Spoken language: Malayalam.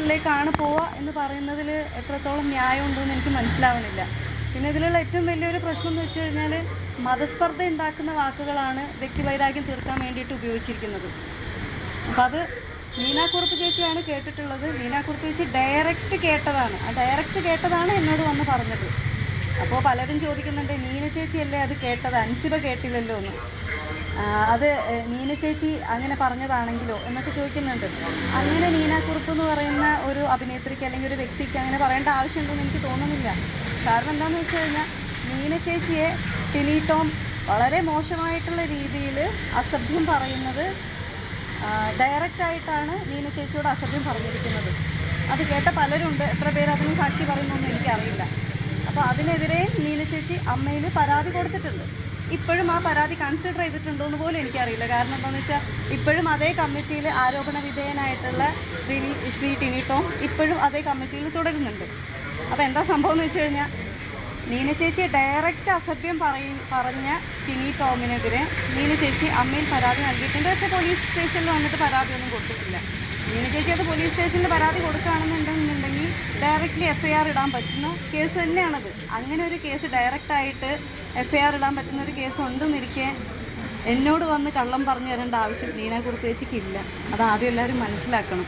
കേസിലേക്കാണ് പോവുക എന്ന് പറയുന്നതിൽ എത്രത്തോളം ന്യായമുണ്ടെന്ന് എനിക്ക് മനസ്സിലാവുന്നില്ല. പിന്നെ ഇതിലുള്ള ഏറ്റവും വലിയൊരു പ്രശ്നം എന്ന് വെച്ച് കഴിഞ്ഞാൽ മതസ്പർദ്ധ ഉണ്ടാക്കുന്ന വാക്കുകളാണ് വ്യക്തിവൈരാഗ്യം തീർക്കാൻ വേണ്ടിയിട്ട് ഉപയോഗിച്ചിരിക്കുന്നത്. അപ്പോൾ അത് നീനാക്കുറുപ്പ് ചേച്ചിയാണ് കേട്ടിട്ടുള്ളത്. നീനാക്കുറുപ്പ് ചേച്ചി ഡയറക്റ്റ് കേട്ടതാണ്. ആ ഡയറക്റ്റ് കേട്ടതാണ് എന്നോട് വന്ന് പറഞ്ഞത്. അപ്പോൾ പലരും ചോദിക്കുന്നുണ്ട്, നീന ചേച്ചിയല്ലേ അത് കേട്ടത്, അൻസിബ കേട്ടില്ലല്ലോ എന്ന്. അത് നീന ചേച്ചി അങ്ങനെ പറഞ്ഞതാണെങ്കിലോ എന്നൊക്കെ ചോദിക്കുന്നുണ്ട്. അങ്ങനെ നീനാക്കുറുപ്പ് എന്ന് പറയുന്ന ഒരു അഭിനേത്രിക്ക് അല്ലെങ്കിൽ ഒരു വ്യക്തിക്ക് അങ്ങനെ പറയേണ്ട ആവശ്യമുണ്ടെന്ന് എനിക്ക് തോന്നുന്നില്ല. കാരണം എന്താണെന്ന് വെച്ച് കഴിഞ്ഞാൽ നീന ചേച്ചിയെ ടിനി ടോം വളരെ മോശമായിട്ടുള്ള രീതിയിൽ അസഭ്യം പറയുന്നത് ഡയറക്റ്റായിട്ടാണ് നീന ചേച്ചിയോട് അസഭ്യം പറഞ്ഞിരിക്കുന്നത്. അത് കേട്ട പലരുണ്ട്. എത്ര പേര് അതിന് സാക്ഷി പറയുന്നൊന്നും എനിക്കറിയില്ല. അപ്പോൾ അതിനെതിരെ നീന ചേച്ചി അമ്മയിൽ പരാതി കൊടുത്തിട്ടുണ്ട്. ഇപ്പോഴും ആ പരാതി കൺസിഡർ ചെയ്തിട്ടുണ്ടോ എന്ന് പോലും എനിക്കറിയില്ല. കാരണം എന്താണെന്ന് വെച്ചാൽ ഇപ്പോഴും അതേ കമ്മിറ്റിയിൽ ആരോപണ വിധേയനായിട്ടുള്ള ശ്രീ ടിനി ടോം ഇപ്പോഴും അതേ കമ്മിറ്റിയിൽ തുടരുന്നുണ്ട്. അപ്പോൾ എന്താ സംഭവം എന്ന് വെച്ച് കഴിഞ്ഞാൽ നീന ചേച്ചി ഡയറക്റ്റ് അസഭ്യം പറഞ്ഞ ടിനി ടോമിനെതിരെ നീന ചേച്ചി അമ്മയിൽ പരാതി നൽകിയിട്ടുണ്ട്. പക്ഷേ പോലീസ് സ്റ്റേഷനിൽ വന്നിട്ട് പരാതിയൊന്നും കൊടുത്തിട്ടില്ല. നീന ചേച്ചി അത് പോലീസ് സ്റ്റേഷനിൽ പരാതി കൊടുക്കുകയാണെന്നുണ്ടെങ്കിൽ ഡയറക്റ്റ്ലി FIR ഇടാൻ പറ്റുന്ന കേസ് തന്നെയാണത്. അങ്ങനെ ഒരു കേസ് ഡയറക്റ്റായിട്ട് FIR ഇടാൻ പറ്റുന്ന ഒരു കേസ് ഉണ്ടെന്നിരിക്കെ എന്നോട് വന്ന് കള്ളം പറഞ്ഞു തരേണ്ട ആവശ്യം നീനാക്കുറുപ്പ് ചേച്ചിക്കില്ല. അത് ആദ്യം എല്ലാവരും മനസ്സിലാക്കണം.